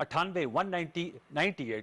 98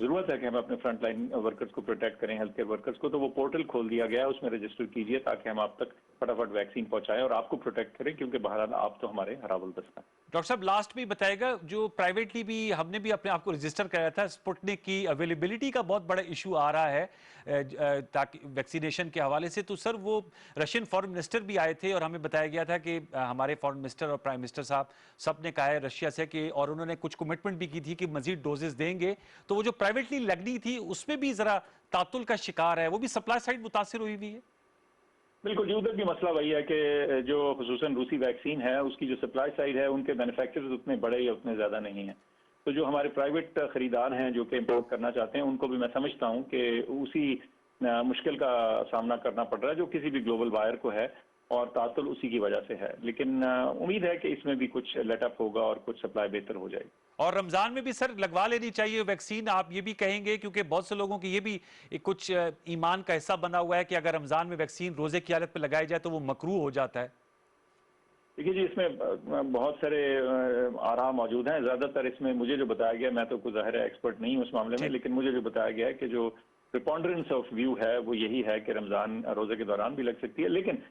ضرورت ہے کہ ہم اپنے فرنٹ لائن ورکرز کو پروٹیکٹ کریں، ہیلتھ کیئر ورکرز کو، تو وہ پورٹل کھول دیا گیا ہے، اس میں رجسٹر کیجئے تاکہ ہم آپ تک فٹافٹ ویکسین پہنچائیں اور آپ کو پروٹیکٹ کریں، کیونکہ بہرحال آپ تو ہمارے حراب البست ہیں۔ ڈاکٹر صاحب لاسٹ میں بتائے گا، جو پرائیویٹلی بھی ہم نے بھی اپنے آپ کو رجسٹر کرایا تھا، اسپوٹنک کی اویلیبلٹی کا بہت بڑا ایشو آ رہا ہے تاکہ ویکسینیشن کے حوالے سے، تو سر وہ رشین فارن منسٹر بھی آئے تھے اور ہمیں بتایا گیا تھا کہ ہمارے فارن منسٹر اور پرائم منسٹر صاحب سب نے کہا ہے رشیا سے کہ، اور انہوں نے کچھ کمٹمنٹ بھی کی تھی کہ مزید ڈوزز دیں گے، تو وہ جو پرائیویٹلی لگنی تھی اس میں بھی ذرا تعطل کا شکار ہے، وہ بھی سپلائی سائڈ متاثر ہوئی ہوئی ہے۔ بالکل جی، ادھر بھی مسئلہ وہی ہے کہ جو خصوصاً روسی ویکسین ہے اس کی جو سپلائی سائڈ ہے، ان کے مینوفیکچرز اتنے بڑے یا اتنے زیادہ نہیں ہیں، تو جو ہمارے پرائیویٹ خریدار ہیں جو کہ امپورٹ کرنا چاہتے ہیں، ان کو بھی میں سمجھتا ہوں کہ اسی مشکل کا سامنا کرنا پڑ رہا ہے جو کسی بھی گلوبل بائر کو ہے، اور تعطل اسی کی وجہ سے ہے، لیکن امید ہے کہ اس میں بھی کچھ لیٹ اپ ہوگا اور کچھ سپلائی بہتر ہو جائے گی۔ اور رمضان میں بھی سر لگوا لینی چاہیے ویکسین، آپ یہ بھی کہیں گے؟ کیونکہ بہت سے لوگوں کی یہ بھی کچھ ایمان کا حصہ بنا ہوا ہے کہ اگر رمضان میں ویکسین روزے کی حالت پہ لگائی جائے تو وہ مکروہ ہو جاتا ہے۔ دیکھیے جی، اس میں بہت سارے آراء موجود ہیں، زیادہ تر اس میں مجھے جو بتایا گیا، میں تو کوئی ظاہر ہے ایکسپرٹ نہیں ہوں اس معاملے میں، ٹھیک، لیکن مجھے جو بتایا گیا ہے کہ جو پریپونڈرنس آف ویو ہے وہ یہی ہے کہ رمضان روزے کے دوران بھی لگ سکتی ہے، لیکن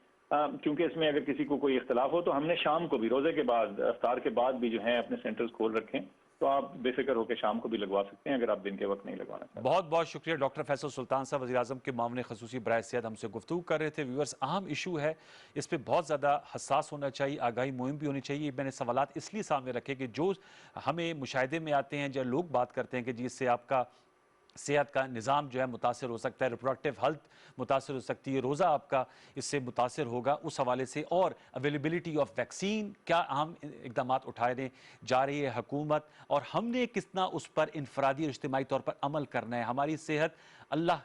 کیونکہ اس میں اگر کسی کو کوئی اختلاف ہو تو ہم نے شام کو بھی، روزے کے بعد، افطار کے بعد بھی جو ہیں اپنے سینٹرز کھول رکھے ہیں، تو آپ بے فکر ہو کے شام کو بھی لگوا سکتے ہیں اگر آپ دن کے وقت نہیں لگوانا چاہتے۔ بہت بہت شکریہ ڈاکٹر فیصل سلطان صاحب، وزیر اعظم کے معاون خصوصی برائے صحت، ہم سے گفتگو کر رہے تھے۔ ویورز، اہم ایشو ہے، اس پہ بہت زیادہ حساس ہونا چاہیے، آگاہی مہم بھی ہونی چاہیے۔ میں نے سوالات اس لیے سامنے رکھے کہ جو ہمیں مشاہدے میں آتے ہیں، جو لوگ بات کرتے ہیں کہ جی اس سے آپ کا صحت کا نظام جو ہے متاثر ہو سکتا ہے، ریپروڈکٹیو ہیلتھ متاثر ہو سکتی ہے، روزہ آپ کا اس سے متاثر ہوگا، اس حوالے سے، اور اویلیبلٹی آف ویکسین، کیا اہم اقدامات اٹھانے جا رہی ہے حکومت، اور ہم نے کتنا اس پر انفرادی اور اجتماعی طور پر عمل کرنا ہے۔ ہماری صحت اللہ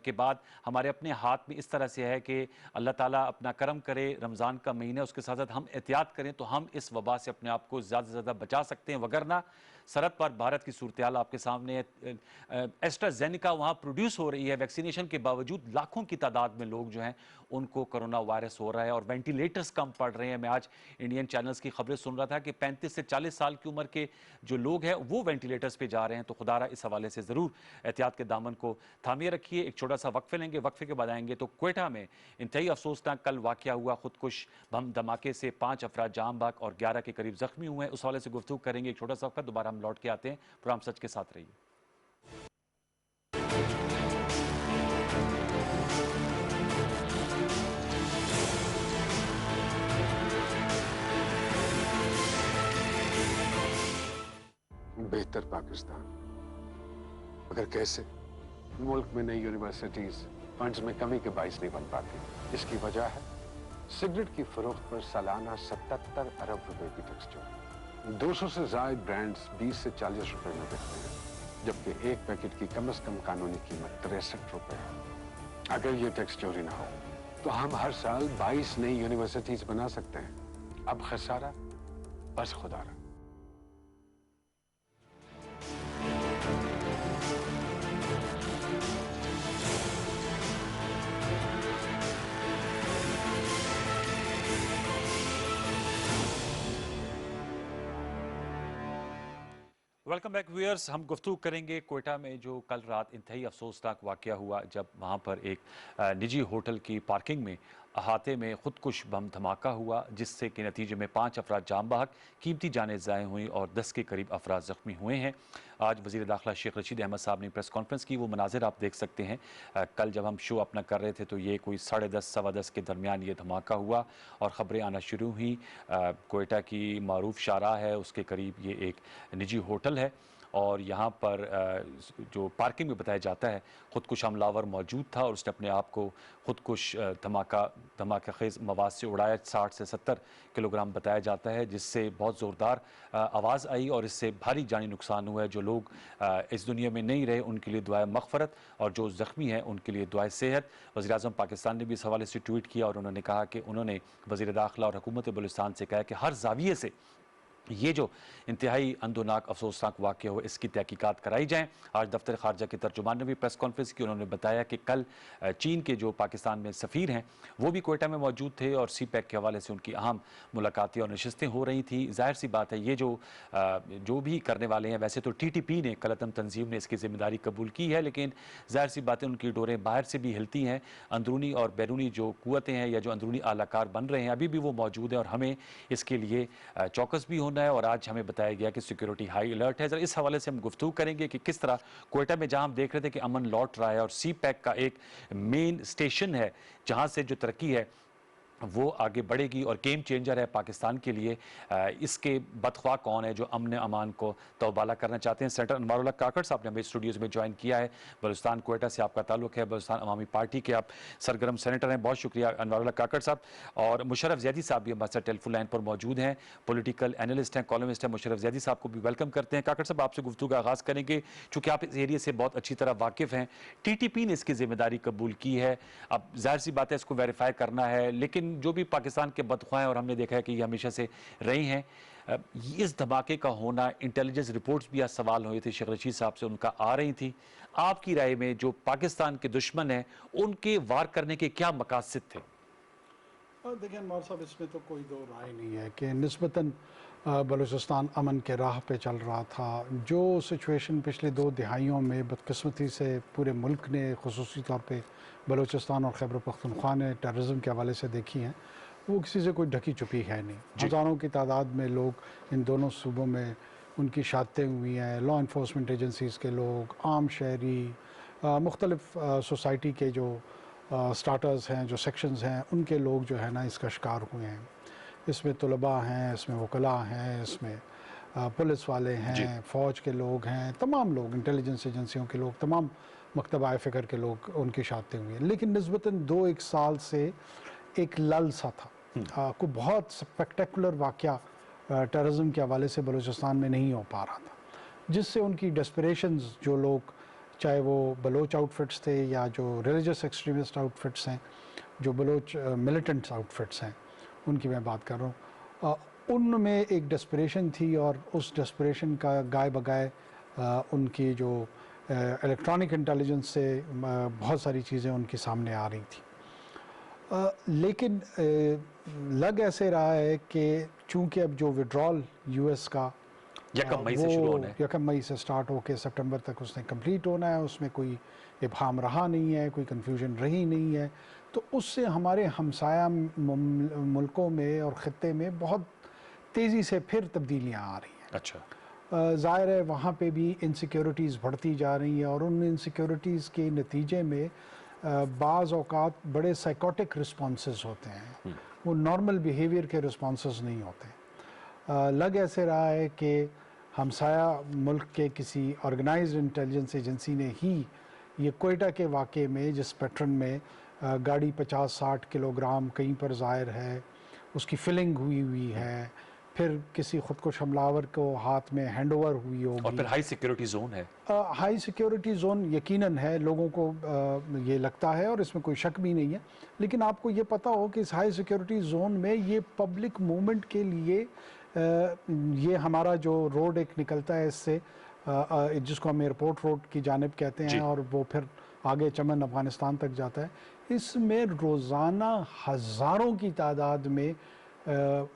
کے بعد ہمارے اپنے ہاتھ میں اس طرح سے ہے کہ اللہ تعالیٰ اپنا کرم کرے، رمضان کا مہینہ، اس کے ساتھ ساتھ ہم احتیاط کریں تو ہم اس وبا سے اپنے آپ کو زیادہ سے زیادہ بچا سکتے ہیں، وگرنہ سرحد پر بھارت کی صورتحال آپ کے سامنے ہے۔ ایسٹرازینیکا وہاں پروڈیوس ہو رہی ہے، ویکسینیشن کے باوجود لاکھوں کی تعداد میں لوگ جو ہیں ان کو کرونا وائرس ہو رہا ہے، اور وینٹیلیٹرز کم پڑ رہے ہیں۔ میں آج انڈین چینلز کی خبریں سن رہا تھا کہ 35 سے 40 سال کی عمر کے جو لوگ ہیں وہ وینٹیلیٹرز پہ جا رہے ہیں، تو خدا را اس حوالے سے ضرور احتیاط کے دامن کو تھامے رکھیے۔ ایک چھوٹا سا وقفے لیں گے، وقفے کے بعد آئیں گے تو کوئٹہ میں انتہائی افسوسناک کل واقعہ ہوا، خودکش بم دھماکے سے 5 افراد جاں بحق اور 11 کے قریب زخمی ہوئے ہیں، اس حوالے سے گفتگو کریں گے۔ ایک چھوٹا سا وقفہ، دوبارہ ہم لوٹ کے آتے ہیں، پروگرام سچ کے ساتھ رہیے۔ بہتر پاکستان، مگر کیسے؟ ملک میں نئی یونیورسٹیز فنڈز میں کمی کے باعث نہیں بن پاتی۔ اس کی وجہ ہے سگریٹ کی فروخت پر سالانہ 77 ارب روپے کی ٹیکس چوری۔ 200 سے زائد برانڈز 20 سے 40 روپے میں بکتے ہیں، جبکہ ایک پیکٹ کی کم از کم قانونی قیمت 63 روپے ہے۔ اگر یہ ٹیکس چوری نہ ہو تو ہم ہر سال 22 نئی یونیورسٹیز بنا سکتے ہیں۔ اب خسارہ بس خدا را۔ ویلکم بیک ویئرز، ہم گفتگو کریں گے کوئٹہ میں جو کل رات انتہائی افسوسناک واقعہ ہوا، جب وہاں پر ایک نجی ہوٹل کی پارکنگ میں احاطے میں خودکش بم دھماکہ ہوا، جس سے کہ نتیجے میں 5 افراد جاں بحق، قیمتی جانیں ضائع ہوئیں اور 10 کے قریب افراد زخمی ہوئے ہیں۔ آج وزیر داخلہ شیخ رشید احمد صاحب نے پریس کانفرنس کی، وہ مناظر آپ دیکھ سکتے ہیں۔ کل جب ہم شو اپنا کر رہے تھے تو یہ کوئی 10:30 سوا 10 کے درمیان یہ دھماکہ ہوا اور خبریں آنا شروع ہوئیں۔ کوئٹہ کی معروف شاہراہ ہے، اس کے قریب یہ ایک نجی ہوٹل ہے، اور یہاں پر جو پارکنگ میں بتایا جاتا ہے خودکش حملہ آور موجود تھا، اور اس نے اپنے آپ کو خودکش دھماکہ خیز مواد سے اڑایا۔ 60 سے 70 کلوگرام بتایا جاتا ہے، جس سے بہت زوردار آواز آئی اور اس سے بھاری جانی نقصان ہوا ہے۔ جو لوگ اس دنیا میں نہیں رہے ان کے لیے دعائے مغفرت، اور جو زخمی ہیں ان کے لیے دعائے صحت۔ وزیر اعظم پاکستان نے بھی اس حوالے سے ٹویٹ کیا اور انہوں نے کہا کہ انہوں نے وزیر داخلہ اور حکومت بلوچستان سے کہا کہ ہر زاویے سے یہ جو انتہائی اندوناک افسوسناک واقعہ ہو اس کی تحقیقات کرائی جائیں۔ آج دفتر خارجہ کے ترجمان نے بھی پریس کانفرنس کی، انہوں نے بتایا کہ کل چین کے جو پاکستان میں سفیر ہیں وہ بھی کوئٹہ میں موجود تھے اور سی پیک کے حوالے سے ان کی اہم ملاقاتیں اور نشستیں ہو رہی تھیں۔ ظاہر سی بات ہے یہ جو بھی کرنے والے ہیں، ویسے تو ٹی ٹی پی نے کلعدم تنظیم نے اس کی ذمہ داری قبول کی ہے، لیکن ظاہر سی بات ہے ان کی ڈوریں باہر سے بھی ہلتی ہیں۔ اندرونی اور بیرونی جو قوتیں ہیں یا جو اندرونی اعلی کار بن رہے ہیں ابھی بھی وہ موجود ہیں، اور ہمیں اس کے لیے چوکس بھی ہونا ہے۔ اور آج ہمیں بتایا گیا کہ سیکیورٹی ہائی الرٹ ہے۔ ذرا اس حوالے سے ہم گفتگو کریں گے کہ کس طرح کوئٹہ میں جہاں ہم دیکھ رہے تھے کہ امن لوٹ رہا ہے اور سی پیک کا ایک مین سٹیشن ہے جہاں سے جو ترقی ہے وہ آگے بڑھے گی اور گیم چینجر ہے پاکستان کے لیے، اس کے بدخواہ کون ہے جو امن امان کو توبالا کرنا چاہتے ہیں۔ سینیٹر انوار اللہ کاکڑ صاحب نے ہمیں اسٹوڈیوز میں جوائن کیا ہے، بلوچستان کوئٹہ سے آپ کا تعلق ہے، بلوچستان عوامی پارٹی کے آپ سرگرم سینیٹر ہیں، بہت شکریہ انوار اللہ کاکڑ صاحب۔ اور مشرف زیدی صاحب بھی ہمارے ساتھ ٹیلی فون لائن پر موجود ہیں، پولیٹیکل اینالسٹ ہیں، کالمسٹ ہیں، مشرف زیدی صاحب کو بھی ویلکم کرتے ہیں۔ کاکڑ صاحب آپ سے گفتگو کا آغاز کریں گے چونکہ آپ اس ایریے سے بہت اچھی طرح واقف ہیں۔ ٹی ٹی پی نے اس کی ذمہ داری قبول کی ہے، اب ظاہر سی بات ہے اس کو ویریفائی کرنا ہے، لیکن جو بھی پاکستان کے بدخواہ ہیں اور ہم نے دیکھا ہے کہ یہ ہمیشہ سے رہی ہیں، اس دھماکے کا ہونا انٹیلیجنس رپورٹس بھی آج سوال ہوئے تھے شیخ رشید صاحب سے، ان کا آ رہی تھی۔ آپ کی رائے میں جو پاکستان کے دشمن ہیں ان کے وار کرنے کے کیا مقاصد تھے؟ دیکھیں انوار صاحب، اس میں تو کوئی دو رائے نہیں ہے کہ نسبتاً بلوچستان امن کے راہ پہ چل رہا تھا۔ جو سچویشن پچھلے 2 دہائیوں میں بدقسمتی سے پورے ملک نے خصوصی طور پہ بلوچستان اور خیبر پختونخوا نے ٹیررزم کے حوالے سے دیکھی ہیں، وہ کسی سے کوئی ڈھکی چھپی ہے نہیں۔ ہزاروں کی تعداد میں لوگ ان دونوں صوبوں میں ان کی شہادتیں ہوئی ہیں، لا انفورسمنٹ ایجنسیز کے لوگ، عام شہری، مختلف سوسائٹی کے جو سٹارٹرز ہیں، جو سیکشنز ہیں، ان کے لوگ جو ہے نا اس کا شکار ہوئے ہیں۔ اس میں طلباء ہیں، اس میں وکلاء ہیں، اس میں پولیس والے ہیں، فوج کے لوگ ہیں، تمام لوگ، انٹیلیجنس ایجنسیوں کے لوگ، تمام مکتبہ فکر کے لوگ ان کی شہادتیں ہوئی ہیں۔ لیکن نسبتاً 2-1 سال سے ایک لل سا تھا، کوئی بہت سپیکٹیکولر واقعہ ٹیررزم کے حوالے سے بلوچستان میں نہیں ہو پا رہا تھا، جس سے ان کی ڈسپریشنز، جو لوگ چاہے وہ بلوچ آؤٹ فٹس تھے یا جو ریلیجس ایکسٹریمسٹ آؤٹ فٹس ہیں، جو بلوچ ملیٹنٹس آؤٹ فٹس ہیں، ان کی میں بات کر رہا ہوں، ان میں ایک ڈسپریشن تھی، اور اس ڈسپریشن کا گائے بگائے ان کی جو الیکٹرانک انٹیلیجنس سے بہت ساری چیزیں ان کے سامنے آ رہی تھیں۔ لیکن لگ ایسے رہا ہے کہ چونکہ اب جو وڈرال یو ایس کا 1 مئی سے شروع ہونا ہے، 1 مئی سے سٹارٹ ہو کے سپٹمبر تک اس نے کمپلیٹ ہونا ہے، اس میں کوئی ابہام رہا نہیں ہے، کوئی کنفیوژن رہی نہیں ہے، تو اس سے ہمارے ہمسایہ ملکوں میں اور خطے میں بہت تیزی سے پھر تبدیلیاں آ رہی ہیں۔ اچھا، ظاہر ہے وہاں پہ بھی انسیکیورٹیز بڑھتی جا رہی ہیں، اور ان انسیکیورٹیز کے نتیجے میں بعض اوقات بڑے سائیکوٹک رسپانسز ہوتے ہیں، وہ نارمل بیہیویئر کے رسپانسز نہیں ہوتے۔ لگ ایسے رہا ہے کہ ہمسایہ ملک کے کسی آرگنائزڈ انٹیلیجنس ایجنسی نے ہی یہ کوئٹہ کے واقعے میں، جس پیٹرن میں گاڑی 50-60 کلو گرام کہیں پر ظاہر ہے، اس کی فلنگ ہوئی ہے، پھر کسی خودکش حملہ کو ہاتھ میں ہینڈ اوور ہوئی ہوگی، اور پھر ہائی سیکیورٹی زون ہے۔ ہائی سیکیورٹی زون یقیناً ہے، لوگوں کو یہ لگتا ہے اور اس میں کوئی شک بھی نہیں ہے، لیکن آپ کو یہ پتہ ہو کہ اس ہائی سیکیورٹی زون میں یہ پبلک موومنٹ کے لیے یہ ہمارا جو روڈ ایک نکلتا ہے اس سے، جس کو ہم ایئرپورٹ روڈ کی جانب کہتے ہیں، اور وہ پھر آگے چمن افغانستان تک جاتا ہے، اس میں روزانہ ہزاروں کی تعداد میں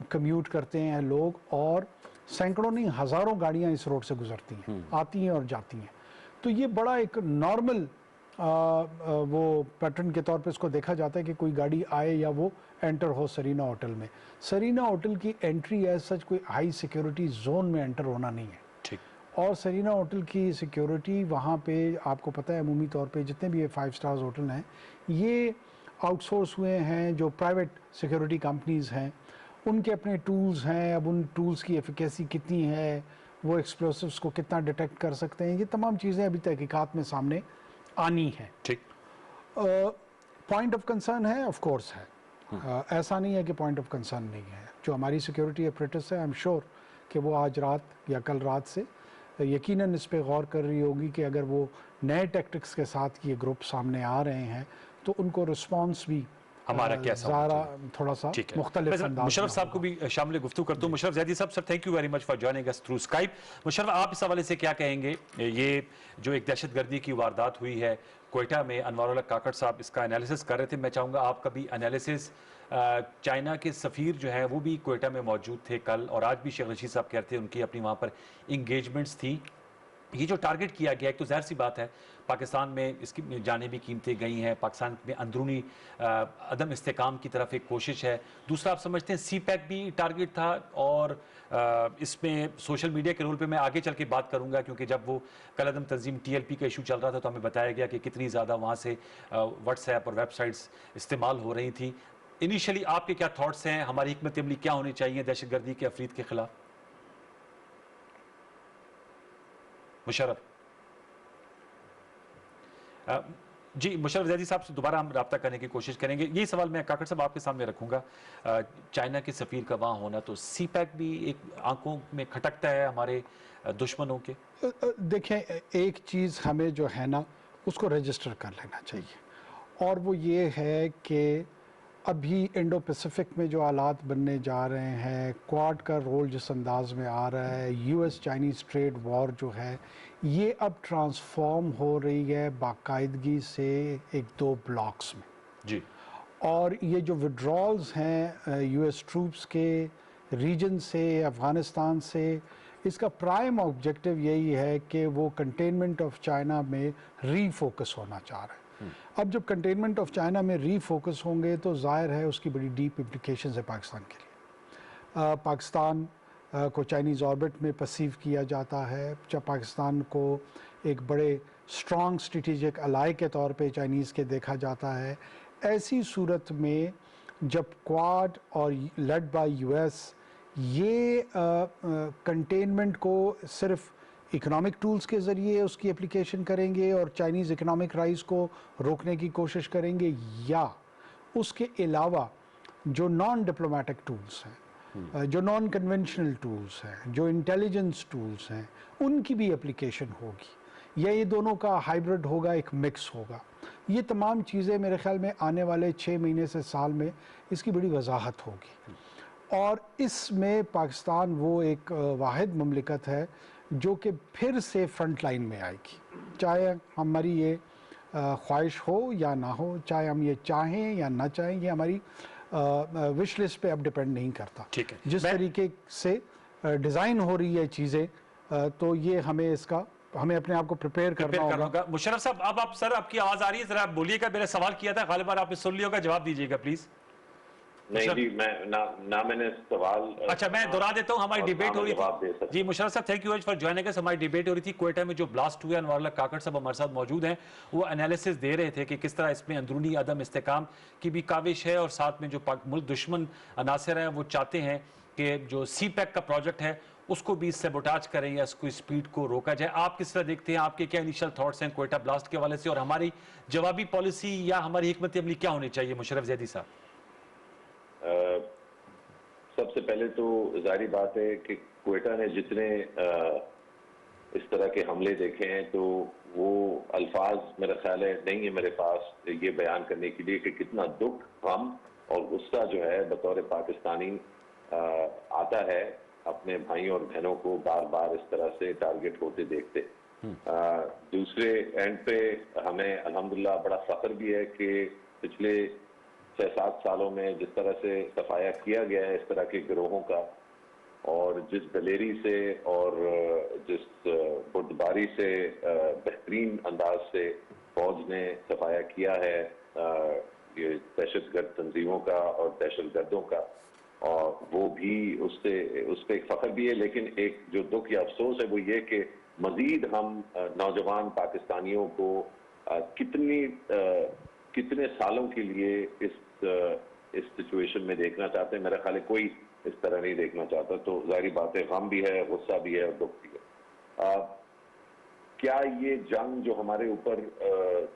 کمیوٹ کرتے ہیں لوگ، اور سینکڑوں نہیں ہزاروں گاڑیاں اس روڈ سے گزرتی ہیں، آتی ہیں اور جاتی ہیں۔ تو یہ بڑا ایک نارمل وہ پیٹرن کے طور پہ اس کو دیکھا جاتا ہے کہ کوئی گاڑی آئے یا وہ انٹر ہو سرینا ہوٹل میں۔ سرینا ہوٹل کی انٹری ایز سچ کوئی ہائی سیکیورٹی زون میں انٹر ہونا نہیں ہے، اور سرینا ہوٹل کی سیکیورٹی وہاں پہ آپ کو پتہ ہے عمومی طور پہ جتنے بھی 5 سٹارز ہوٹل ہیں یہ آؤٹ سورس ہوئے ہیں، جو پرائیویٹ سیکیورٹی کمپنیز ہیں ان کے اپنے ٹولز ہیں، اب ان ٹولز کی ایفیکیسی کتنی ہے، وہ ایکسپلوسیوز کو کتنا ڈیٹیکٹ کر سکتے ہیں، یہ تمام چیزیں ابھی تحقیقات میں سامنے آنی ہیں۔ پوائنٹ آف کنسرن ہے، آف کورس ہے، ایسا نہیں ہے کہ پوائنٹ آف کنسرن نہیں ہے۔ جو ہماری سیکیورٹی اپریٹس ہے، آئی ایم شیور کہ وہ آج رات یا کل رات سے یقیناً اس پہ غور کر رہی ہوگی کہ اگر وہ نئے ٹیکٹکس کے ساتھ یہ گروپ سامنے آ رہے ہیں تو ان کو رسپانس بھی ہمارا کیسا ہونا ذرا چاہیے؟ تھوڑا سا ٹھیک ہے، مختلف میں انداز مشرف میں صاحب کو ہوگا۔ بھی شامل گفتگو کرتا ہوں۔ مشرف زیدی صاحب، sir thank you very much for joining اس تھرو اسکائپ۔ مشرف، آپ اس حوالے سے کیا کہیں گے؟ یہ جو ایک دہشت گردی کی واردات ہوئی ہے کوئٹہ میں، انوار اللہ کاکڑ صاحب اس کا انالیسس کر رہے تھے، میں چاہوں گا آپ کا بھی انالیسس۔ چائنا کے سفیر جو ہیں وہ بھی کوئٹہ میں موجود تھے کل، اور آج بھی شیخ رشید صاحب کہتے ہیں ان کی اپنی وہاں پر انگیجمنٹس تھی۔ یہ جو ٹارگٹ کیا گیا، ایک تو ظاہر سی بات ہے پاکستان میں اس کی جانیں بھی قیمتیں گئی ہیں، پاکستان میں اندرونی عدم استحکام کی طرف ایک کوشش ہے۔ دوسرا آپ سمجھتے ہیں سی پیک بھی ٹارگٹ تھا، اور اس میں سوشل میڈیا کے رول پہ میں آگے چل کے بات کروں گا، کیونکہ جب وہ کل عدم تنظیم ٹی ایل پی کا ایشو چل رہا تھا تو ہمیں بتایا گیا کہ کتنی زیادہ وہاں سے واٹس ایپ اور ویب سائٹس استعمال ہو رہی تھیں۔ انیشلی آپ کے کیا تھاٹس ہیں؟ ہماری حکمت عملی کیا ہونی چاہیے دہشت گردی کے افرید کے خلاف؟ مشرف جی، مشرف زیدی صاحب سے دوبارہ ہم رابطہ کرنے کی کوشش کریں گے۔ یہی سوال میں کاکڑ صاحب آپ کے سامنے رکھوں گا۔ چائنا کے سفیر کا وہاں ہونا تو سی پیک بھی ایک آنکھوں میں کھٹکتا ہے ہمارے دشمنوں کے۔ دیکھیں، ایک چیز ہمیں جو ہے نا اس کو رجسٹر کر لینا چاہیے، اور وہ یہ ہے کہ ابھی انڈو پیسیفک میں جو حالات بننے جا رہے ہیں، کواد کا رول جس انداز میں آ رہا ہے، یو ایس چائنیز ٹریڈ وار جو ہے، یہ اب ٹرانسفارم ہو رہی ہے باقاعدگی سے ایک دو بلاکس میں۔ جی، اور یہ جو وڈرالز ہیں یو ایس ٹروپس کے ریجن سے، افغانستان سے، اس کا پرائم آبجیکٹو یہی ہے کہ وہ کنٹینمنٹ آف چائنا میں ری فوکس ہونا چاہ رہے ہیں۔ اب جب کنٹینمنٹ آف چائنا میں ری فوکس ہوں گے تو ظاہر ہے اس کی بڑی ڈیپ امپلیکیشنز ہے پاکستان کے لیے۔ پاکستان کو چائنیز آربٹ میں پرسیو کیا جاتا ہے، پاکستان کو ایک بڑے اسٹرانگ اسٹریٹجک الائی کے طور پہ چائنیز کے دیکھا جاتا ہے۔ ایسی صورت میں جب کواد اور لیڈ بائی یو ایس یہ کنٹینمنٹ کو صرف اکنامک ٹولز کے ذریعے اس کی اپلیکیشن کریں گے اور چائنیز اکنامک رائز کو روکنے کی کوشش کریں گے، یا اس کے علاوہ جو نان ڈپلومیٹک ٹولز ہیں، جو نان کنونشنل ٹولز ہیں، جو انٹیلیجنس ٹولز ہیں، ان کی بھی اپلیکیشن ہوگی، یا یہ دونوں کا ہائیبرڈ ہوگا، ایک مکس ہوگا۔ یہ تمام چیزیں میرے خیال میں آنے والے 6 مہینے سے سال میں اس کی بڑی وضاحت ہوگی، اور اس میں پاکستان وہ ایک واحد مملکت ہے جو کہ پھر سے فرنٹ لائن میں آئے گی، چاہے ہماری یہ خواہش ہو یا نہ ہو، چاہے ہم یہ چاہیں یا نہ چاہیں، یہ ہماری وش لسٹ پہ اب ڈپینڈ نہیں کرتا۔ ٹھیک ہے، جس طریقے سے ڈیزائن ہو رہی ہے چیزیں، تو یہ ہمیں اپنے آپ کو پریپیئر کرنا ہوگا۔ مشرف صاحب، اب آپ سر، آپ کی آواز آ رہی ہے، ذرا آپ بولیے گا، میں نے سوال کیا تھا، غالباً آپ نے سن لیا ہوگا، جواب دیجیے گا پلیز۔ نہیں جی، نہ میں نے سوال، اچھا میں دہرا دیتا ہوں، ہماری ڈیبیٹ ہو رہی تھی جی۔ مشرف صاحب thank you very much for joining اس۔ ہماری ڈیبیٹ ہو رہی تھی کوئٹہ میں جو بلاسٹ ہوا ہے، انوار اللہ کاکڑ صاحب ہمارے ساتھ موجود ہیں، وہ انالیسس دے رہے تھے کہ کس طرح اس میں اندرونی عدم استحکام کی بھی کاوش ہے، اور ساتھ میں جو ملک دشمن عناصر ہیں وہ چاہتے ہیں کہ جو سی پیک کا پروجیکٹ ہے اس کو بھی سیبوٹاج کریں یا اس کو اسپیڈ کو روکا جائے۔ آپ کس طرح دیکھتے ہیں؟ آپ کے کیا انیشل تھاٹس ہیں کوئٹہ بلاسٹ کے حوالے سے، اور ہماری جوابی پالیسی یا ہماری حکمت عملی کیا ہونی چاہیے؟ مشرف زیدی صاحب، سب سے پہلے تو ظاہری بات ہے کہ کوئٹہ نے جتنے اس طرح کے حملے دیکھے ہیں تو وہ الفاظ میرا خیال ہے نہیں ہے میرے پاس یہ بیان کرنے کے لیے کہ کتنا دکھ، غم اور غصہ جو ہے بطور پاکستانی آتا ہے اپنے بھائیوں اور بہنوں کو بار بار اس طرح سے ٹارگٹ ہوتے دیکھتے۔ دوسرے اینڈ پہ ہمیں الحمدللہ بڑا فخر بھی ہے کہ پچھلے 6-7 سالوں میں جس طرح سے صفایا کیا گیا ہے اس طرح کے گروہوں کا، اور جس دلیری سے اور جس بردباری سے بہترین انداز سے فوج نے صفایا کیا ہے یہ دہشت گرد تنظیموں کا اور دہشت گردوں کا، اور وہ بھی اس پہ ایک فخر بھی ہے۔ لیکن ایک جو دکھ یا افسوس ہے وہ یہ کہ مزید ہم نوجوان پاکستانیوں کو کتنے سالوں کے لیے اس سچویشن میں دیکھنا چاہتے ہیں؟ میرا خیال ہے کوئی اس طرح نہیں دیکھنا چاہتا، تو ظاہری بات ہے غم بھی ہے، غصہ بھی ہے اور دکھ بھی ہے۔ کیا یہ جنگ جو ہمارے اوپر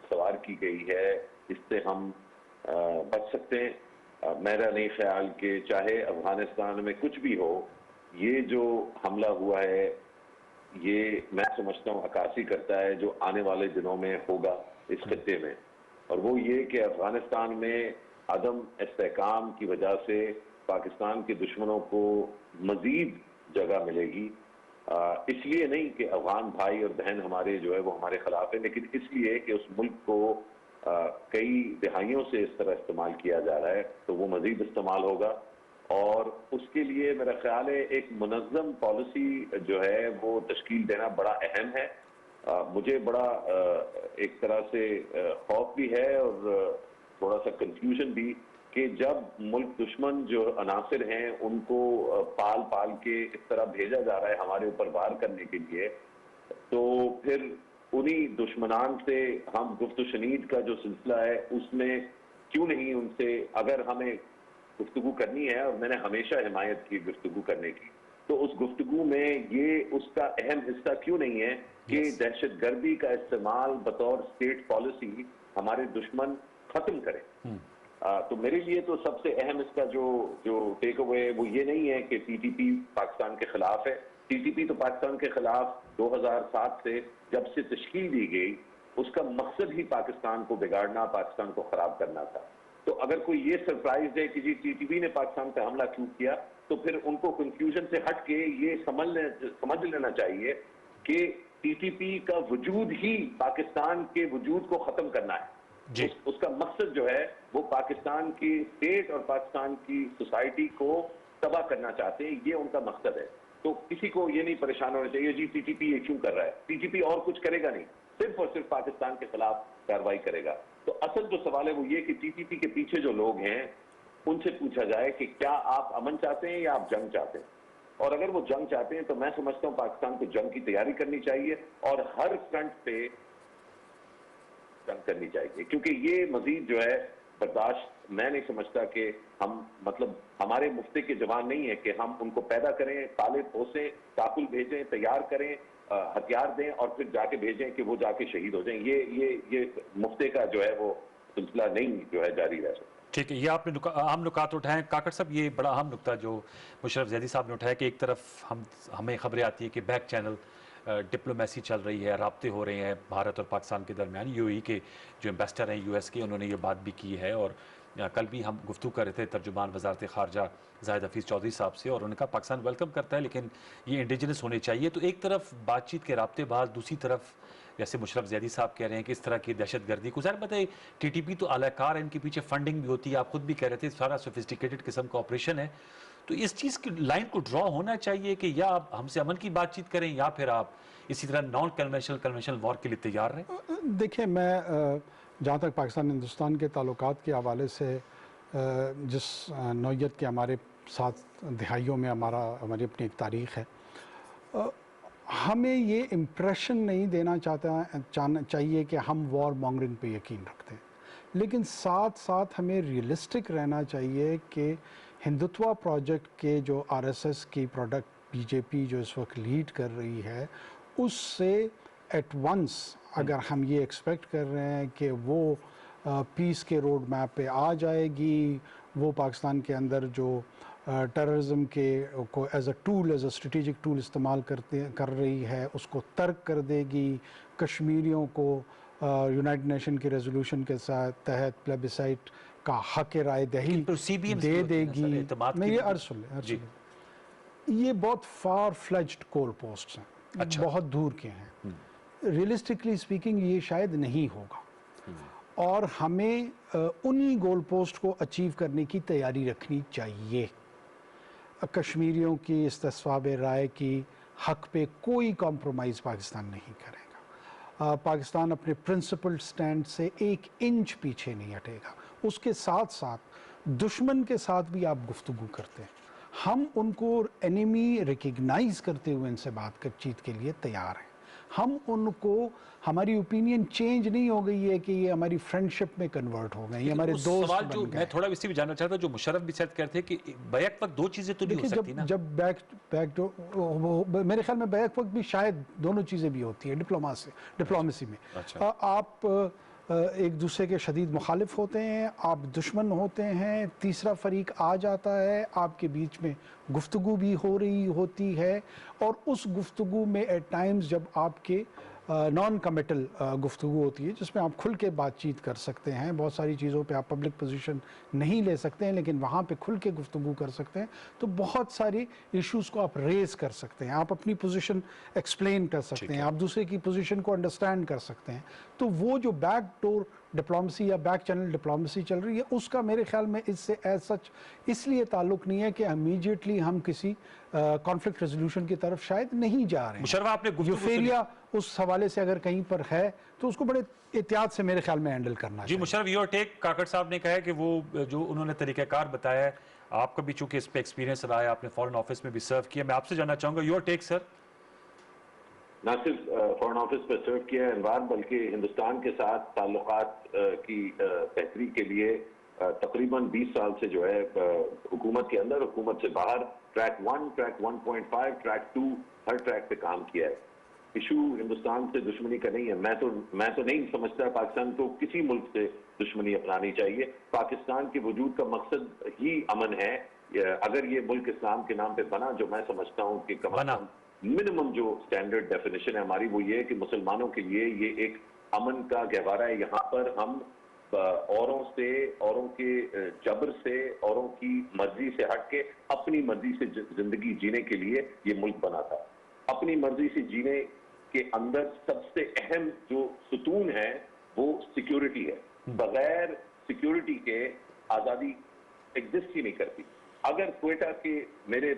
سوار کی گئی ہے اس سے ہم بچ سکتے ہیں؟ میرا نہیں خیال کہ چاہے افغانستان میں کچھ بھی ہو، یہ جو حملہ ہوا ہے یہ میں سمجھتا ہوں عکاسی کرتا ہے جو آنے والے دنوں میں ہوگا اس خطے میں، اور وہ یہ کہ افغانستان میں عدم استحکام کی وجہ سے پاکستان کے دشمنوں کو مزید جگہ ملے گی. اس لیے نہیں کہ افغان بھائی اور بہن ہمارے جو ہے وہ ہمارے خلاف ہیں، لیکن اس لیے کہ اس ملک کو کئی دہائیوں سے اس طرح استعمال کیا جا رہا ہے، تو وہ مزید استعمال ہوگا. اور اس کے لیے میرا خیال ہے ایک منظم پالیسی جو ہے وہ تشکیل دینا بڑا اہم ہے. مجھے بڑا ایک طرح سے خوف بھی ہے اور تھوڑا سا کنفیوژن بھی کہ جب ملک دشمن جو عناصر ہیں ان کو پال پال کے اس طرح بھیجا جا رہا ہے ہمارے اوپر وار کرنے کے لیے، تو پھر انہی دشمنان سے ہم گفت و شنید کا جو سلسلہ ہے اس میں کیوں نہیں ان سے اگر ہمیں گفتگو کرنی ہے، اور میں نے ہمیشہ حمایت کی گفتگو کرنے کی، تو اس گفتگو میں یہ اس کا اہم حصہ کیوں نہیں ہے کہ دہشت گردی کا استعمال بطور اسٹیٹ پالیسی ہمارے دشمن ختم کریں. تو میرے لیے تو سب سے اہم اس کا جو ٹیک اوے وہ یہ نہیں ہے کہ ٹی ٹی پی پاکستان کے خلاف ہے. ٹی ٹی پی تو پاکستان کے خلاف 2007 سے جب سے تشکیل دی گئی، اس کا مقصد ہی پاکستان کو بگاڑنا، پاکستان کو خراب کرنا تھا. تو اگر کوئی یہ سرپرائز دے کہ جی ٹی ٹی پی نے پاکستان پہ حملہ کیوں کیا، تو پھر ان کو کنفیوژن سے ہٹ کے یہ سمجھ لینا چاہیے کہ ٹی ٹی پی کا وجود ہی پاکستان کے وجود کو ختم کرنا ہے. اس کا مقصد جو ہے وہ پاکستان کی اسٹیٹ اور پاکستان کی سوسائٹی کو تباہ کرنا چاہتے ہیں، یہ ان کا مقصد ہے. تو کسی کو یہ نہیں پریشان ہونا چاہیے جی ٹی ٹی پی یہ کیوں کر رہا ہے. ٹی ٹی پی اور کچھ کرے گا نہیں، صرف اور صرف پاکستان کے خلاف کارروائی کرے گا. تو اصل جو سوال ہے وہ یہ کہ ٹی ٹی پی کے پیچھے جو لوگ ہیں ان سے پوچھا جائے کہ کیا آپ امن چاہتے ہیں یا آپ جنگ چاہتے ہیں. اور اگر وہ جنگ چاہتے ہیں تو میں سمجھتا ہوں پاکستان کو جنگ کی تیاری کرنی چاہیے اور ہر فرنٹ پہ جنگ کرنی چاہیے، کیونکہ یہ مزید جو ہے برداشت میں نہیں سمجھتا کہ ہم مطلب ہمارے مفتے کے جوان نہیں ہے کہ ہم ان کو پیدا کریں، پالے پوسیں، کابل بھیجیں، تیار کریں، ہتھیار دیں اور پھر جا کے بھیجیں کہ وہ جا کے شہید ہو جائیں. یہ مفتے کا جو ہے وہ سلسلہ نہیں جو ہے جاری رہ سکتا. ٹھیک ہے، یہ آپ نے اہم نکات اٹھائے. کاکڑ صاحب یہ بڑا اہم نکتہ جو مشرف زیدی صاحب نے اٹھایا کہ ایک طرف ہمیں خبریں آتی ہیں کہ بیک چینل ڈپلومیسی چل رہی ہے، رابطے ہو رہے ہیں بھارت اور پاکستان کے درمیان. یو اے کے جو امبیسڈر ہیں یو ایس کے، انہوں نے یہ بات بھی کی ہے. اور کل بھی ہم گفتگو کر رہے تھے ترجمان وزارت خارجہ زاہد حفیظ چودھری صاحب سے، اور انہوں نے کہا پاکستان ویلکم کرتا ہے لیکن یہ انڈیجنس ہونے چاہیے. تو ایک طرف بات چیت کے رابطے باز، دوسری طرف جیسے مشرف زیدی صاحب کہہ رہے ہیں کہ اس طرح کی دہشت گردی کو ظاہر بتائے ٹی ٹی پی تو اعلی کار ہے، ان کے پیچھے فنڈنگ بھی ہوتی ہے. آپ خود بھی کہہ رہے تھے سارا سوفسٹیکیٹڈ قسم کا آپریشن ہے. تو اس چیز کی لائن کو ڈرا ہونا چاہیے کہ یا آپ ہم سے امن کی بات چیت کریں یا پھر آپ اسی طرح نان کنونشنل وار کے لیے تیار رہیں. دیکھیں، میں جہاں تک پاکستان ہندوستان کے تعلقات کے حوالے سے جس نوعیت کے ہمارے ساتھ دہائیوں میں ہماری اپنی ایک تاریخ ہے، ہمیں یہ امپریشن نہیں دینا چاہیے کہ ہم وار مانگرنگ پہ یقین رکھتے ہیں، لیکن ساتھ ساتھ ہمیں ریئلسٹک رہنا چاہیے کہ ہندوتوا پروجیکٹ کے جو آر ایس ایس کی پروڈکٹ بی جے پی جو اس وقت لیڈ کر رہی ہے، اس سے ایٹ ونس اگر ہم یہ ایکسپیکٹ کر رہے ہیں کہ وہ پیس کے روڈ میپ پہ آ جائے گی، وہ پاکستان کے اندر جو ٹیررزم کے کو ایز اے اسٹریٹجک ٹول استعمال کر رہی ہے اس کو ترک کر دے گی، کشمیریوں کو یونائٹڈ نیشن کی ریزولوشن کے تحت پلیبیسائٹ کا حق رائے دہی دے دے گی. میں یہ عرض سن یہ بہت فار فلیجڈ گول پوسٹس ہیں، بہت دور کے ہیں. ریئلسٹکلی اسپیکنگ یہ شاید نہیں ہوگا، اور ہمیں انہی گول پوسٹ کو اچیو کرنے کی تیاری رکھنی چاہیے. کشمیریوں کی استصواب رائے کی حق پہ کوئی کمپرومائز پاکستان نہیں کرے گا. پاکستان اپنے پرنسپل سٹینڈ سے ایک انچ پیچھے نہیں ہٹے گا. اس کے ساتھ ساتھ دشمن کے ساتھ بھی آپ گفتگو کرتے ہیں، ہم ان کو اینیمی ریکگنائز کرتے ہوئے ان سے بات چیت کے لیے تیار ہیں. ہم ان کو، ہماری اوپینین چینج نہیں ہو گئی ہے کہ یہ ہماری فرینڈشپ میں کنورٹ ہو گئے، یہ ہمارے دوست سوال بن جو گئے. میں تھوڑا اسی بھی جاننا چاہتا ہوں جو مشرف بھی سیٹ کرتے کہ بیک وقت دو چیزیں تو نہیں ہو سکتی نا. جب بیک میرے خیال میں بیک وقت بھی شاید دونوں چیزیں بھی ہوتی ہیں ڈپلومیسی میں. آپ ایک دوسرے کے شدید مخالف ہوتے ہیں، آپ دشمن ہوتے ہیں، تیسرا فریق آ جاتا ہے، آپ کے بیچ میں گفتگو بھی ہو رہی ہوتی ہے، اور اس گفتگو میں ایٹ ٹائمز جب آپ کے نان کمیٹل گفتگو ہوتی ہے جس میں آپ کھل کے بات چیت کر سکتے ہیں. بہت ساری چیزوں پہ آپ پبلک پوزیشن نہیں لے سکتے ہیں لیکن وہاں پہ کھل کے گفتگو کر سکتے ہیں, تو بہت ساری ایشوز کو آپ ریز کر سکتے ہیں, آپ اپنی پوزیشن ایکسپلین کر سکتے ہیں, آپ دوسرے کی پوزیشن کو انڈرسٹینڈ کر سکتے ہیں. تو وہ جو بیک ڈور ڈپلومسی یا بیک چینل ڈپلومسی چل رہی ہے اس کا میرے خیال میں اس سے ایز سچ اس لیے تعلق نہیں ہے کہ امیڈیٹلی ہم کسی کانفلکٹ ریزولوشن کی طرف شاید نہیں جا رہے ہیں. مشرف آپ نے گفتگو فیلیا اس حوالے سے اگر کہیں پر ہے تو اس کو بڑے احتیاط سے میرے خیال میں ہینڈل کرنا جی چاہیے. Musharraf your take. کاکڑ صاحب نے کہا ہے کہ وہ جو انہوں نے طریقہ کار بتایا ہے, آپ کا بھی چونکہ اس پہ ایکسپیرینس رہا ہے, آپ نے فورن آفس میں بھی سرو کیا, میں آپ سے جاننا چاہوں گا یور ٹیک سر. نہ صرف فورن آفس پہ سرو کیا ہے انوار, بلکہ ہندوستان کے ساتھ تعلقات کی بہتری کے لیے تقریباً 20 سال سے جو ہے حکومت کے اندر, حکومت سے باہر ٹریک 1, ٹریک 1.5, ٹریک 2 ہر ٹریک پہ کام کیا ہے. ایشو ہندوستان سے دشمنی کا نہیں ہے. میں تو نہیں سمجھتا پاکستان کو کسی ملک سے دشمنی اپنانی چاہیے. پاکستان کے وجود کا مقصد ہی امن ہے. اگر یہ ملک اسلام کے نام پہ بنا, جو میں سمجھتا ہوں کہ کم از کم منیمم جو سٹینڈرڈ ڈیفینیشن ہے ہماری وہ یہ ہے کہ مسلمانوں کے لیے یہ ایک امن کا گہوارہ ہے. یہاں پر ہم اوروں سے, اوروں کے جبر سے, اوروں کی مرضی سے ہٹ کے اپنی مرضی سے زندگی جینے کے لیے یہ ملک بنا تھا. اپنی مرضی سے جینے کے اندر سب سے اہم جو ستون ہے وہ سیکیورٹی ہے. بغیر سیکیورٹی کے آزادی ایگزسٹ ہی نہیں کرتی. اگر کوئٹہ کے میری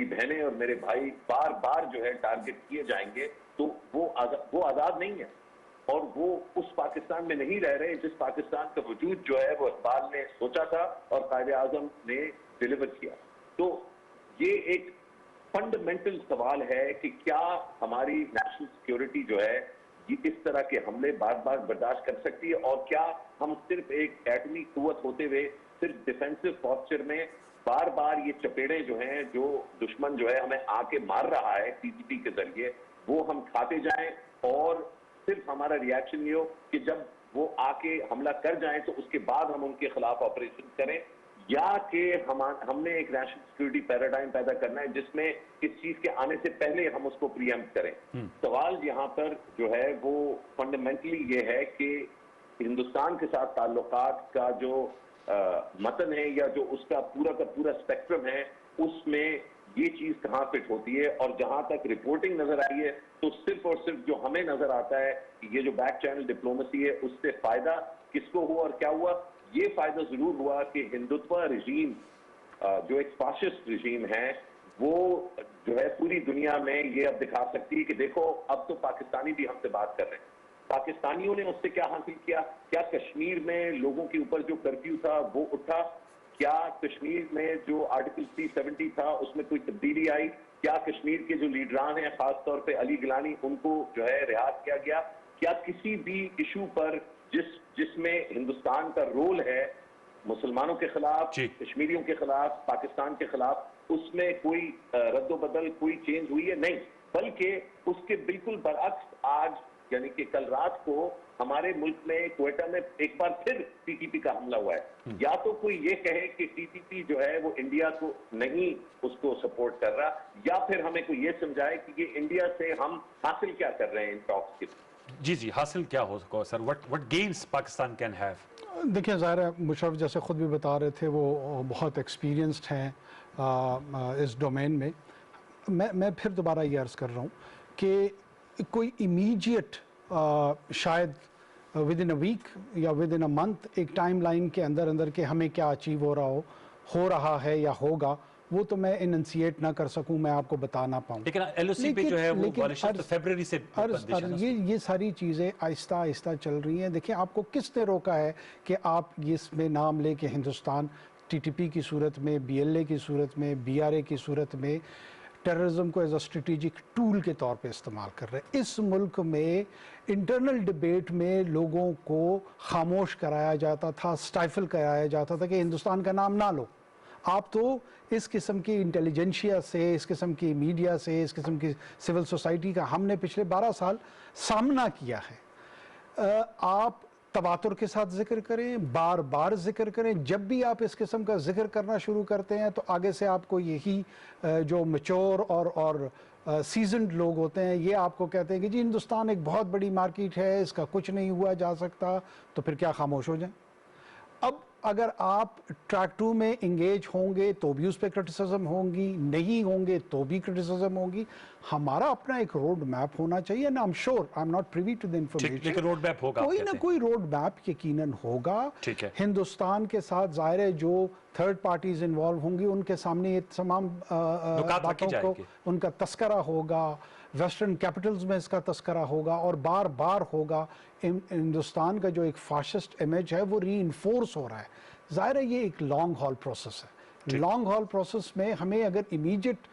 بہنیں اور میرے بھائی بار بار جو ہے ٹارگٹ کیے جائیں گے تو وہ آزاد نہیں ہے, اور وہ اس پاکستان میں نہیں رہ رہے جس پاکستان کا وجود جو ہے وہ اقبال نے سوچا تھا اور قائد اعظم نے ڈیلیور کیا. تو یہ ایک فنڈامنٹل سوال ہے کہ کیا ہماری نیشنل سیکیورٹی جو ہے یہ اس طرح کے حملے بار بار برداشت کر سکتی ہے, اور کیا ہم صرف ایک ایٹمی قوت ہوتے ہوئے صرف ڈیفینسو پوسچر میں بار بار یہ چپیڑیں جو ہیں جو دشمن جو ہے ہمیں آ کے مار رہا ہے ٹی ٹی پی کے ذریعے وہ ہم کھاتے جائیں, اور صرف ہمارا ریاکشن یہ ہو کہ جب وہ آ کے حملہ کر جائیں تو اس کے بعد ہم ان کے خلاف آپریشن کریں, یا کہ ہم نے ایک نیشنل سیکیورٹی پیراڈائم پیدا کرنا ہے جس میں اس چیز کے آنے سے پہلے ہم اس کو پری ایمپٹ کریں. سوال یہاں پر جو ہے وہ فنڈامنٹلی یہ ہے کہ ہندوستان کے ساتھ تعلقات کا جو متن ہے یا جو اس کا پورا اسپیکٹرم ہے اس میں یہ چیز کہاں فٹ ہوتی ہے. اور جہاں تک رپورٹنگ نظر آئی ہے تو صرف اور صرف جو ہمیں نظر آتا ہے کہ یہ جو بیک چینل ڈپلومیسی ہے اس سے فائدہ کس کو ہوا اور کیا ہوا. یہ فائدہ ضرور ہوا کہ ہندوتوا رژیم جو ایک فاشسٹ رژیم ہے وہ جو ہے پوری دنیا میں یہ اب دکھا سکتی ہے کہ دیکھو اب تو پاکستانی بھی ہم سے بات کر رہے ہیں. پاکستانیوں نے اس سے کیا حاصل کیا؟ کیا کشمیر میں لوگوں کے اوپر جو کرفیو تھا وہ اٹھا؟ کیا کشمیر میں جو آرٹیکل 370 تھا اس میں کوئی تبدیلی آئی؟ کیا کشمیر کے جو لیڈران ہیں خاص طور پہ علی گیلانی ان کو جو ہے رہا کیا گیا؟ کیا کسی بھی ایشو پر جس میں ہندوستان کا رول ہے مسلمانوں کے خلاف, کشمیریوں کے خلاف, پاکستان کے خلاف, اس میں کوئی رد و بدل, کوئی چینج ہوئی ہے؟ نہیں. بلکہ اس کے بالکل برعکس آج یعنی کہ کل رات کو ہمارے ملک میں کوئٹہ میں ایک بار پھر ٹی ٹی پی کا حملہ ہوا ہے. یا تو کوئی یہ کہے کہ ٹی ٹی پی جو ہے وہ انڈیا کو نہیں اس کو سپورٹ کر رہا, یا پھر ہمیں کوئی یہ سمجھائے کہ یہ انڈیا سے ہم حاصل کیا کر رہے ہیں ان ٹاکس کے. جی حاصل کیا ہو سکتا سر؟ what gains Pakistan can have? دیکھیں ظاہر ہے مشرف جیسے خود بھی بتا رہے تھے وہ بہت ایکسپیرینسڈ ہیں اس ڈومین میں. میں پھر دوبارہ یہ عرض کر رہا ہوں کہ کوئی امیڈیٹ شاید ود ان اے ویک یا ود ان اے منتھ ایک ٹائم لائن کے اندر کہ ہمیں کیا اچیو ہو رہا ہے یا ہوگا, وہ تو میں اننسیٹ نہ کر سکوں, میں آپ کو بتا نہ پاؤں. لیکن ایل او سی پہ جو ہے وہ وائلیشن تو فیبرری سے یہ ساری چیزیں آہستہ آہستہ چل رہی ہیں. دیکھیں آپ کو کس نے روکا ہے کہ آپ اس میں نام لے کہ ہندوستان ٹی ٹی پی کی صورت میں, بی ایل اے کی صورت میں, بی آر اے کی صورت میں ٹیررزم کو ایز اے اسٹریٹجک ٹول کے طور پہ استعمال کر رہے ہیں. اس ملک میں انٹرنل ڈبیٹ میں لوگوں کو خاموش کرایا جاتا تھا, سٹائفل کرایا جاتا تھا کہ ہندوستان کا نام نہ لو. آپ تو اس قسم کی انٹیلیجنشیا سے, اس قسم کی میڈیا سے, اس قسم کی سول سوسائٹی کا ہم نے پچھلے 12 سال سامنا کیا ہے. آپ تواتر کے ساتھ ذکر کریں, بار بار ذکر کریں. جب بھی آپ اس قسم کا ذکر کرنا شروع کرتے ہیں تو آگے سے آپ کو یہی جو میچور اور سیزنڈ لوگ ہوتے ہیں، یہ آپ کو کہتے ہیں کہ جی ہندوستان ایک بہت بڑی مارکیٹ ہے، اس کا کچھ نہیں ہوا جا سکتا، تو پھر کیا خاموش ہو جائیں؟ اب اگر آپ ٹریک 2 میں انگیج ہوں گے تو بھی اس پہ کرٹیسزم ہوں گی، نہیں ہوں گے تو بھی کرٹیسزم ہوگی. ہمارا اپنا ایک روڈ میپ ہونا چاہیے، and I'm sure I'm not privy to the information. لیکن روڈ میپ ہوگا، کوئی نہ کوئی روڈ میپ یقیناً ہوگا. ٹھیک ہے. ہندوستان کے ساتھ ظاہر ہے جو تھرڈ پارٹیز انوالو ہوں گی ان کے سامنے یہ تمام باتوں کو ان کا تذکرہ ہوگا، ویسٹرن کیپٹلز میں اس کا تذکرہ ہوگا، اور بار بار ہوگا. ہندوستان کا جو ایک فاشسٹ امیج ہے وہ ری انفورس ہو رہا ہے. ظاہر ہے یہ ایک لانگ ہال پروسیس ہے. لانگ ہال پروسیس میں ہمیں اگر امیجیٹ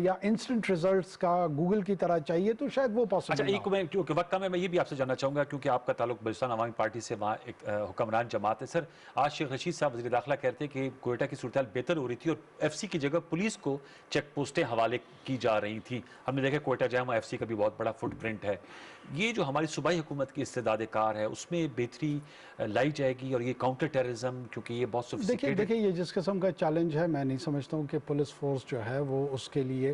یا انسٹنٹ ریزلٹس کا گوگل کی طرح چاہیے تو شاید وہ پاسبل اچھا ایک میں کیونکہ وقت کم ہے، میں یہ بھی آپ سے جاننا چاہوں گا کیونکہ آپ کا تعلق بلوچستان عوامی پارٹی سے، وہاں ایک حکمران جماعت ہے. سر آج شیخ رشید صاحب وزیر داخلہ کہتے ہیں کہ کوئٹہ کی صورتحال بہتر ہو رہی تھی اور ایف سی کی جگہ پولیس کو چیک پوسٹیں حوالے کی جا رہی تھیں. ہم نے دیکھا کوئٹہ جہاں ایف سی کا بھی بہت بڑا فٹ پرنٹ ہے. یہ جو ہماری صوبائی حکومت کی استعداد کار ہے اس میں بہتری لائی جائے گی، اور یہ کاؤنٹر ٹیررزم کیونکہ یہ بہت سوفسٹیکیٹڈ. دیکھیں یہ جس قسم کا چیلنج ہے، میں نہیں سمجھتا ہوں کہ پولیس فورس جو ہے وہ اس کے لیے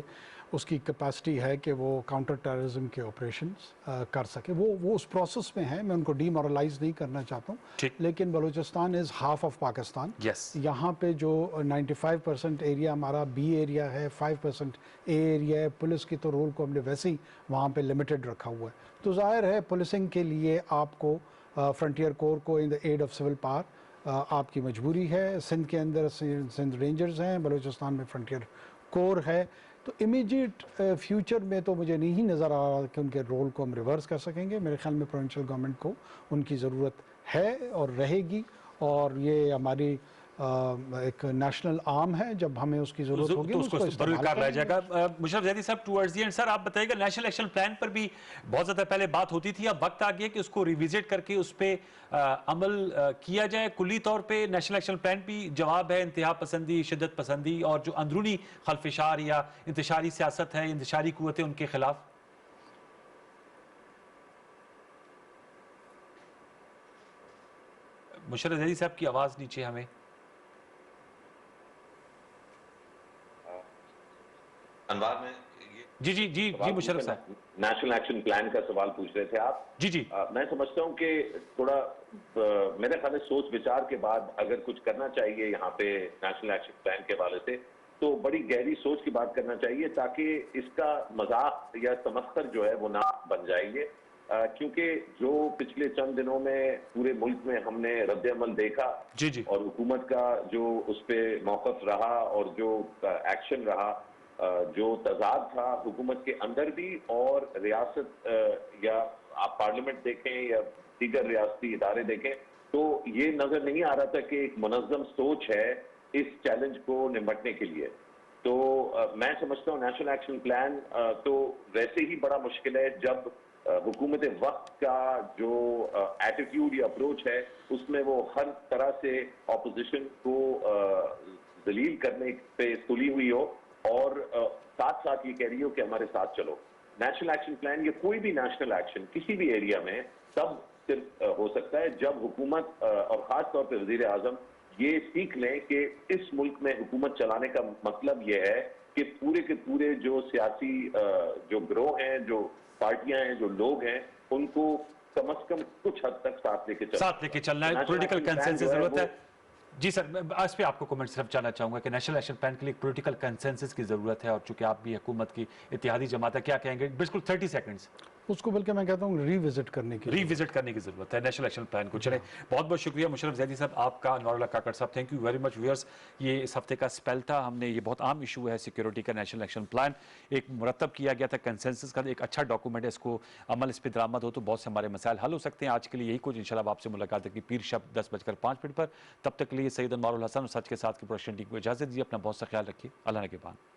اس کی کیپیسٹی ہے کہ وہ کاؤنٹر ٹیررزم کے آپریشنز کر سکے. وہ اس پروسیس میں ہیں، میں ان کو ڈی مورلائز نہیں کرنا چاہتا ہوں. لیکن Balochistan is half of Pakistan. یہاں پہ جو 95% ایریا ہمارا بی ایریا ہے، 5% اے ایریا ہے. پولیس کی تو رول کو ہم نے ویسے ہی وہاں پہ لمیٹڈ رکھا ہوا ہے. تو ظاہر ہے پولیسنگ کے لیے آپ کو فرنٹیئر کور کو ان دا ایڈ آف سول پاور آپ کی مجبوری ہے. سندھ کے اندر سندھ رینجرز ہیں، بلوچستان میں فرنٹیئر کور ہے. تو امیجیٹ فیوچر میں تو مجھے نہیں نظر آ رہا کہ ان کے رول کو ہم ریورس کر سکیں گے. میرے خیال میں پروونشل گورنمنٹ کو ان کی ضرورت ہے اور رہے گی، اور یہ ہماری ایک نیشنل آرم ہے. جب ہمیں اس کی ضرورت ہوگی تو اس کو ضرور کار لایا جائے گا. مشرف زیدی صاحب ٹورڈز دی اینڈ سر آپ بتائیے گا، نیشنل ایکشن پلان پر بھی بہت زیادہ پہلے بات ہوتی تھی، اب وقت آ گیا کہ اس کو ریویزٹ کر کے اس پہ عمل کیا جائے. کلی طور پہ نیشنل ایکشن پلان بھی جواب ہے انتہا پسندی، شدت پسندی اور جو اندرونی خلفشار یا انتشاری سیاست ہے، انتشاری قوتیں ان کے خلاف. مشرف زیدی صاحب کی آواز نیچے ہمیں. انوار میں جی مشرف صاحب نیشنل ایکشن پلان کا سوال پوچھ رہے تھے آپ. جی میں سمجھتا ہوں کہ تھوڑا میرے خیال میں سوچ وچار کے بعد اگر کچھ کرنا چاہیے یہاں پہ نیشنل ایکشن پلان کے حوالے سے تو بڑی گہری سوچ کی بات کرنا چاہیے تاکہ اس کا مذاق یا تمسخر جو ہے وہ نہ بن جائے گے. کیونکہ جو پچھلے چند دنوں میں پورے ملک میں ہم نے رد عمل دیکھا اور حکومت کا جو اس پہ موقف رہا اور جو ایکشن رہا، جو تضاد تھا حکومت کے اندر بھی اور ریاست، یا آپ پارلیمنٹ دیکھیں یا دیگر ریاستی ادارے دیکھیں، تو یہ نظر نہیں آ رہا تھا کہ ایک منظم سوچ ہے اس چیلنج کو نمٹنے کے لیے. تو میں سمجھتا ہوں نیشنل ایکشن پلان تو ویسے ہی بڑا مشکل ہے جب حکومت وقت کا جو ایٹیٹیوڈ یا اپروچ ہے اس میں وہ ہر طرح سے اپوزیشن کو ذلیل کرنے پہ تلی ہوئی ہو اور ساتھ ساتھ یہ کہہ رہی ہو کہ ہمارے ساتھ چلو. نیشنل ایکشن پلان یا کوئی بھی نیشنل ایکشن کسی بھی ایریا میں تب صرف ہو سکتا ہے جب حکومت اور خاص طور پہ وزیر اعظم یہ سیکھ لیں کہ اس ملک میں حکومت چلانے کا مطلب یہ ہے کہ پورے کے پورے جو سیاسی جو گروہ ہیں، جو پارٹیاں ہیں، جو لوگ ہیں، ان کو کم از کم کچھ حد تک ساتھ لے کے چلنا ہے. پولیٹیکل کنسنسس ضرورت ہے. جی سر، میں اس پہ آپ کو کومنٹ صرف جاننا چاہوں گا کہ نیشنل ایکشن پلان کے لیے پولیٹیکل کنسنسس کی ضرورت ہے، اور چونکہ آپ بھی حکومت کی اتحادی جماعت ہے، کیا کہیں گے؟ بالکل 30 سیکنڈز. اس کو بلکہ میں کہتا ہوں ریوزٹ کرنے کی ضرورت ہے نیشنل ایکشن پلان کو. چلیں، بہت بہت شکریہ مشرف زیدی صاحب آپ کا، انوار اللہ کاکڑ صاحب، thank you very much. Viewers, یہ اس ہفتے کا اسپیل تھا. ہم نے یہ بہت عام ایشو ہے سیکیورٹی کا، نیشنل ایکشن پلان ایک مرتب کیا گیا تھا کنسنسس کا، ایک اچھا ڈاکومنٹ ہے. اس کو عمل اس پہ درآمد ہو تو بہت سے ہمارے مسائل حل ہو سکتے ہیں. آج کے لیے یہی کچھ. انشاءاللہ آپ سے ملاقات ہوگی پیر شب 10:05 پر. تب تک کے لیے سید انوار الحسن اور سچ کے ساتھ کی پروڈکشن ٹیم کو اجازت دیجیے. اپنا بہت سا خیال رکھیے. اللہ نگہبان.